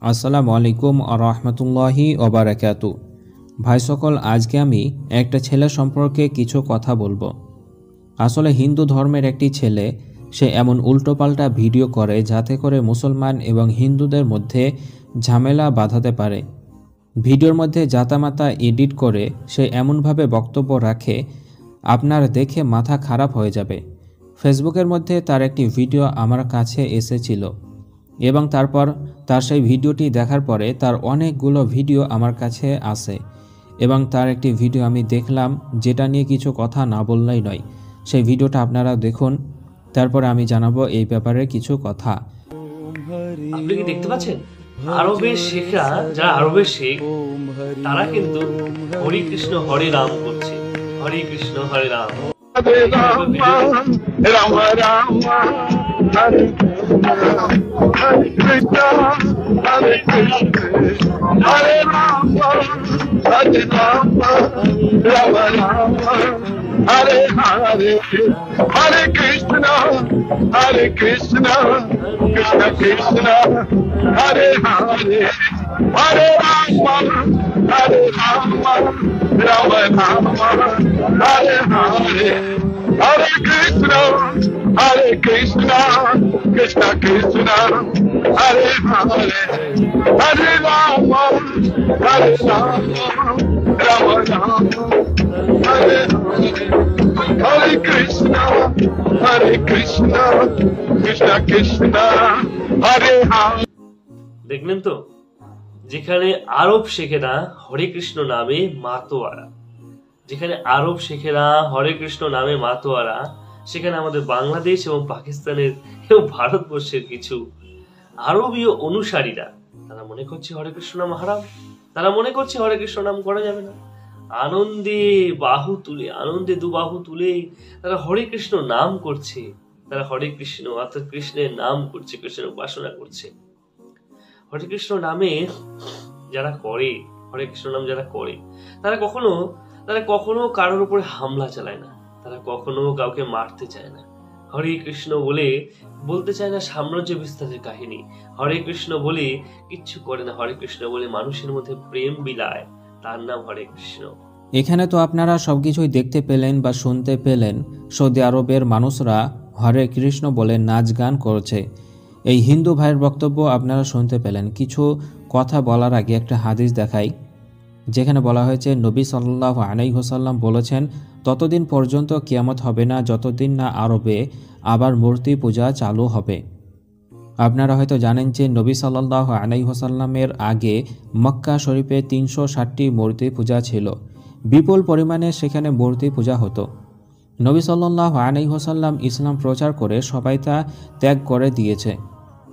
আসসালামু আলাইকুম রহমতুল্লাহি ওবারাকাতু। ভাই সকল, আজকে আমি একটা ছেলে সম্পর্কে কিছু কথা বলবো। আসলে হিন্দু ধর্মের একটি ছেলে, সে এমন উল্টোপাল্টা ভিডিও করে যাতে করে মুসলমান এবং হিন্দুদের মধ্যে ঝামেলা বাঁধাতে পারে। ভিডিওর মধ্যে জাতামাতা এডিট করে সে এমনভাবে বক্তব্য রাখে, আপনার দেখে মাথা খারাপ হয়ে যাবে। ফেসবুকের মধ্যে তার একটি ভিডিও আমার কাছে এসেছিল এবং তারপর তার সেই ভিডিওটি দেখার পরে তার অনেকগুলো ভিডিও আমার কাছে আসে এবং তার একটি ভিডিও আমি দেখলাম যেটা নিয়ে কিছু কথা না বললেই নয়। সেই ভিডিওটা আপনারা দেখুন, তারপরে আমি জানাবো এই ব্যাপারে কিছু কথা। আপনি কি দেখতে পাচ্ছেন, আরবের শেখরা, যারা আরবের শেখ, তারা কিন্তু হরে কৃষ্ণ হরে রাম করছে। হরে কৃষ্ণ হরে Ram, Hare Rama, Rama Hare Krishna, Hare Krishna, Hare Rama, Hare Rama, Rama Rama, Hare Hare, Hare Krishna, Krishna Krishna, Hare Hare, Hare Rama, Rama Rama, Hare Hare, Hare Krishna, Krishna Krishna, Hare Hare, Hare Rama, Rama Rama, Hare Hare, Hare Krishna, Krishna Krishna, Hare Hare। দেখলেন তো, যেখানে আরব শেখেরা হরে কৃষ্ণ নামে মাতোয়ারা, যেখানে আরব শেখেরা হরে কৃষ্ণ নামে মাতোয়ারা, সেখানে আমাদের বাংলাদেশ এবং পাকিস্তানের এবং ভারতবর্ষের কিছু আরবীয় অনুসারীরা তারা মনে করছে হরে কৃষ্ণ নাম হারাম, তারা মনে করছে হরে কৃষ্ণ নাম করা যাবে না। আনন্দে দু বাহু তুলে তারা হরে কৃষ্ণ নাম করছে, তারা হরে কৃষ্ণ অর্থাৎ কৃষ্ণের নাম করছে, কৃষ্ণের উপাসনা করছে। হরে কৃষ্ণ নামে যারা করে, হরে কৃষ্ণ নাম যারা করে, তারা কখনো কারোর উপরে হামলা চালায় না, তারা কখনো কাউকে মারতে চায় না। হরে কৃষ্ণ বলে বলতে চায় না সাম্রাজ্য বিস্তারের কাহিনী, হরে কৃষ্ণ বলে কিচ্ছু করে না। হরে কৃষ্ণ বলে মানুষের মধ্যে প্রেম বিলায়, তার নাম হরে কৃষ্ণ। এখানে তো আপনারা সবকিছুই দেখতে পেলেন বা শুনতে পেলেন। সৌদি আরবের মানুষরা হরে কৃষ্ণ বলে নাচ গান করছে। এই হিন্দু ভাইয়ের বক্তব্য আপনারা শুনতে পেলেন। কিছু কথা বলার আগে একটা হাদিস দেখাই, যেখানে বলা হয়েছে নবী সাল্লাল্লাহু আলাইহি ওয়াসাল্লাম বলেছেন, ততদিন পর্যন্ত কিয়ামত হবে না যতদিন না আরবে আবার মূর্তি পূজা চালু হবে। আপনারা হয়তো জানেন যে নবী সাল্লাল্লাহু আলাইহি ওয়াসাল্লামের আগে মক্কা শরীফে 360টি মূর্তি পূজা ছিল। বিপুল পরিমাণে সেখানে মূর্তি পূজা হতো। নবী সাল্লাল্লাহু আলাইহি ওয়াসাল্লাম ইসলাম প্রচার করে সবাই তা ত্যাগ করে দিয়েছে,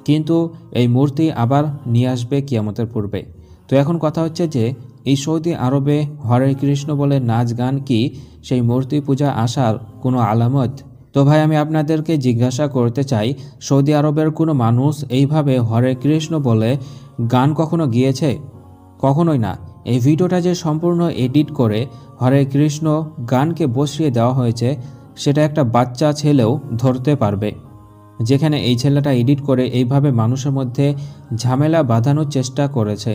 কিন্তু এই মূর্তি আবার নিয়ে আসবে কিয়ামতের পূর্বে। তো এখন কথা হচ্ছে যে এই সৌদি আরবে হরে কৃষ্ণ বলে নাচ গান কি সেই মূর্তি পূজা আসার কোনো আলামত? তো ভাই, আমি আপনাদেরকে জিজ্ঞাসা করতে চাই, সৌদি আরবের কোনো মানুষ এইভাবে হরে কৃষ্ণ বলে গান কখনো গিয়েছে? কখনোই না। এই ভিডিওটা যে সম্পূর্ণ এডিট করে হরে কৃষ্ণ গানকে বসিয়ে দেওয়া হয়েছে, সেটা একটা বাচ্চা ছেলেও ধরতে পারবে। যেখানে এই ছেলেটা এডিট করে এইভাবে মানুষের মধ্যে ঝামেলা বাঁধানোর চেষ্টা করেছে।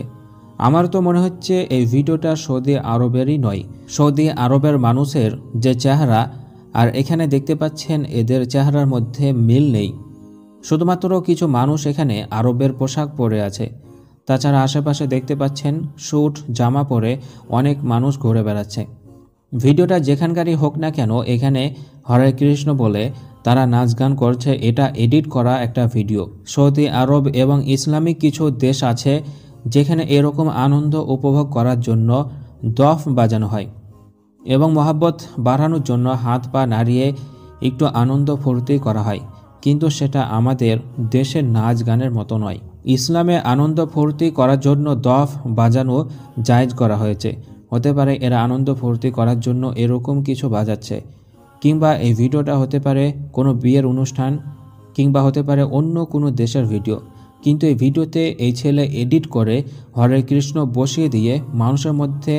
আমার তো মনে হচ্ছে এই ভিডিওটা সৌদি আরবেরই নয়। সৌদি আরবের মানুষের যে চেহারা আর এখানে দেখতে পাচ্ছেন, এদের চেহারার মধ্যে মিল নেই। শুধুমাত্র কিছু মানুষ এখানে আরবের পোশাক পরে আছে, তাছাড়া আশেপাশে দেখতে পাচ্ছেন স্যুট জামা পরে অনেক মানুষ ঘুরে বেড়াচ্ছে। ভিডিওটা যেখানকারই হোক না কেন, এখানে হরে কৃষ্ণ বলে তারা নাচ গান করছে, এটা এডিট করা একটা ভিডিও। সৌদি আরব এবং ইসলামিক কিছু দেশ আছে যেখানে এরকম আনন্দ উপভোগ করার জন্য দফ বাজানো হয় এবং মহাব্বত বাড়ানোর জন্য হাত পা নাড়িয়ে একটু আনন্দ ফুর্তি করা হয়, কিন্তু সেটা আমাদের দেশের নাচ গানের মতো নয়। ইসলামে আনন্দ ফুর্তি করার জন্য দফ বাজানো জায়েজ করা হয়েছে। হতে পারে এরা আনন্দ ফুর্তি করার জন্য এরকম কিছু বাজাচ্ছে, কিংবা এই ভিডিওটা হতে পারে কোনো বিয়ের অনুষ্ঠান, কিংবা হতে পারে অন্য কোনো দেশের ভিডিও। কিন্তু এই ভিডিওতে এই ছেলে এডিট করে হরে কৃষ্ণ বসিয়ে দিয়ে মানুষের মধ্যে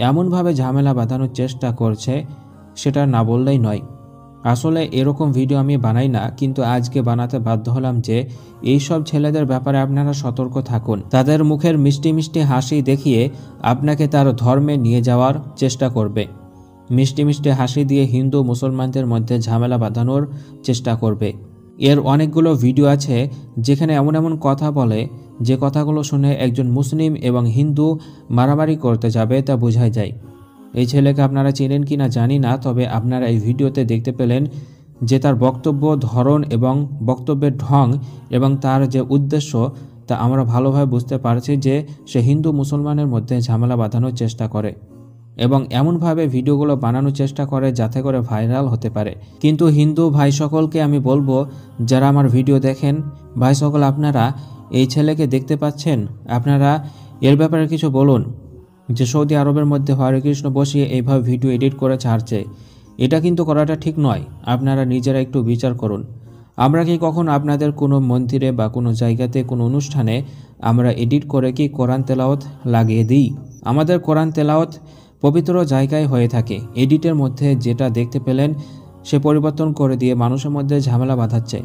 এমনভাবে ঝামেলা বাঁধানোর চেষ্টা করছে, সেটা না বললেই নয়। আসলে এরকম ভিডিও আমি বানাই না, কিন্তু আজকে বানাতে বাধ্য হলাম যে এই সব ছেলেদের ব্যাপারে আপনারা সতর্ক থাকুন। তাদের মুখের মিষ্টি মিষ্টি হাসি দেখিয়ে আপনাকে তার ধর্মে নিয়ে যাওয়ার চেষ্টা করবে। মিষ্টি মিষ্টি হাসি দিয়ে হিন্দু মুসলমানদের মধ্যে ঝামেলা বাঁধানোর চেষ্টা করবে। এর অনেকগুলো ভিডিও আছে যেখানে এমন এমন কথা বলে যে কথাগুলো শুনে একজন মুসলিম এবং হিন্দু মারামারি করতে যাবে তা বোঝাই যায়। এই ছেলেকে আপনারা চেনেন কি না জানি না, তবে আপনারা এই ভিডিওতে দেখতে পেলেন যে তার বক্তব্য ধরন এবং বক্তব্যের ঢং এবং তার যে উদ্দেশ্য তা আমরা ভালোভাবে বুঝতে পারছি যে সে হিন্দু মুসলমানের মধ্যে ঝামেলা বাঁধানোর চেষ্টা করে এবং এমনভাবে ভিডিওগুলো বানানোর চেষ্টা করে যাতে করে ভাইরাল হতে পারে। কিন্তু হিন্দু ভাই সকলকে আমি বলবো, যারা আমার ভিডিও দেখেন, ভাই সকল আপনারা এই ছেলেকে দেখতে পাচ্ছেন, আপনারা এর ব্যাপারে কিছু বলুন যে সৌদি আরবের মধ্যে হরে কৃষ্ণ বসিয়ে এইভাবে ভিডিও এডিট করে ছাড়ছে। এটা কিন্তু করাটা ঠিক নয়। আপনারা নিজেরা একটু বিচার করুন। আমরা কি কখন আপনাদের কোনো মন্দিরে বা কোনো জায়গাতে কোনো অনুষ্ঠানে আমরা এডিট করে কি কোরআন তেলাওয়াত লাগিয়ে দিই? আমাদের কোরআন তেলাওয়াত পবিত্র জায়গায় হয়ে থাকে। এডিটের মধ্যে যেটা দেখতে পেলেন সে পরিবর্তন করে দিয়ে মানুষের মধ্যে ঝামেলা বাঁধাচ্ছে।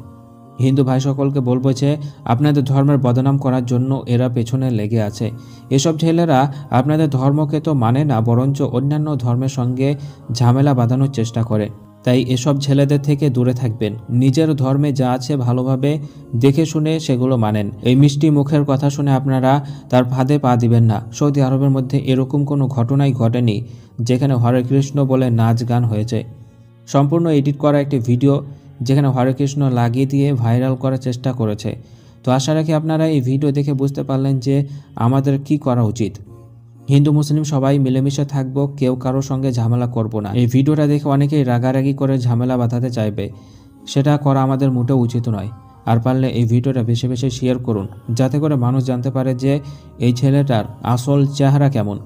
হিন্দু ভাই সকলকে বলবো যে আপনাদের ধর্মের বদনাম করার জন্য এরা পেছনে লেগে আছে। এসব ছেলেরা আপনাদের ধর্মকে তো মানে না, বরঞ্চ অন্যান্য ধর্মের সঙ্গে ঝামেলা বাঁধানোর চেষ্টা করে। তাই এসব ছেলেদের থেকে দূরে থাকবেন। নিজের ধর্মে যা আছে ভালোভাবে দেখে শুনে সেগুলো মানেন। এই মিষ্টি মুখের কথা শুনে আপনারা তার ফাঁদে পা দিবেন না। সৌদি আরবের মধ্যে এরকম কোনো ঘটনাই ঘটেনি যেখানে হরে কৃষ্ণ বলে নাচ গান হয়েছে। সম্পূর্ণ এডিট করা একটি ভিডিও যেখানে হরে কৃষ্ণ লাগিয়ে দিয়ে ভাইরাল করার চেষ্টা করেছে। তো আশা রাখি আপনারা এই ভিডিও দেখে বুঝতে পারলেন যে আমাদের কি করা উচিত। হিন্দু মুসলিম সবাই মিলেমিশে থাকবো, কেউ কারোর সঙ্গে ঝামেলা করব না। এই ভিডিওটা দেখে অনেকেই রাগারাগি করে ঝামেলা বাঁধাতে চাইবে, সেটা করা আমাদের মোটেও উচিত নয়। আর পারলে এই ভিডিওটা বেশি বেশি শেয়ার করুন যাতে করে মানুষ জানতে পারে যে এই ছেলেটার আসল চেহারা কেমন।